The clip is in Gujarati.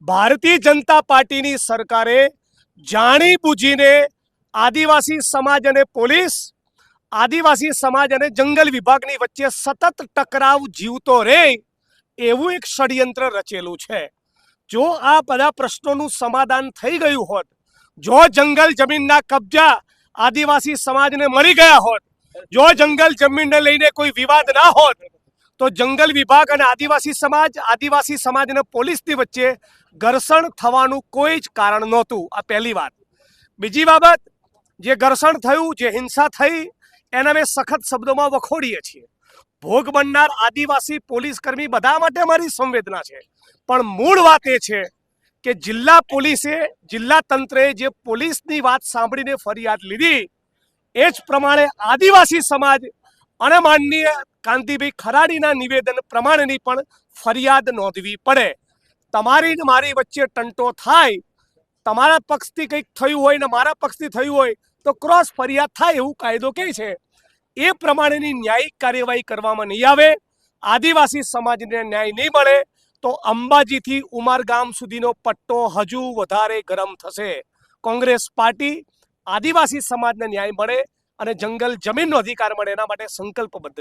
ભારતીય જનતા પાર્ટીની સરકારે જાણી બુજીને આદિવાસી સમાજ અને પોલીસ, આદિવાસી સમાજ અને જંગલ વિભાગની વચ્ચે સતત ટકરાવ જીવતો રહે એવું એક ષડયંત્ર રચેલું છે। જો આ બધા પ્રશ્નોનું સમાધાન થઈ ગયું હોત, જો જંગલ જમીનના કબજા આદિવાસી સમાજને મળી ગયા હોત, જો જંગલ જમીનને લઈને કોઈ વિવાદ ના હોત, તો જંગલ વિભાગ અને આદિવાસી સમાજ અને પોલીસની વચ્ચે ઘર્ષણ થવાનું કોઈ જ કારણ નહોતું। આ પહેલી વાત। બીજી બાબત, જે ઘર્ષણ થયું, જે હિંસા થઈ, એને અમે સખત શબ્દોમાં વખોડીએ છીએ। ભોગ બનનાર આદિવાસી પોલીસ કર્મી બધા માટે મારી સંવેદના છે, પણ મૂળ વાત એ છે કે જિલ્લા પોલીસે, જિલ્લા તંત્રે જે પોલીસની વાત સાંભળીને ફરિયાદ લીધી, એ જ પ્રમાણે આદિવાસી સમાજ અને માનનીય કાંતિભાઈ ખરાડીના નિવેદન પ્રમાણેની પણ ફરિયાદ નોંધવી પડે। તમારી ને મારી વચ્ચે ટંટો થાય, તમારા પક્ષથી કંઈક થયું હોય ને મારા પક્ષથી થયું હોય તો ક્રોસ ફરિયાદ થાય એવું કાયદો કહે છે। એ પ્રમાણેની ન્યાયિક કાર્યવાહી કરવામાં નહીં આવે, આદિવાસી સમાજને ન્યાય નહીં મળે તો અંબાજીથી ઉમરગામ સુધીનો પટ્ટો હજુ વધારે ગરમ થશે। કોંગ્રેસ પાર્ટી આદિવાસી સમાજને ન્યાય મળે અને જંગલ જમીનનો અધિકાર મળે એના માટે સંકલ્પબદ્ધ છે।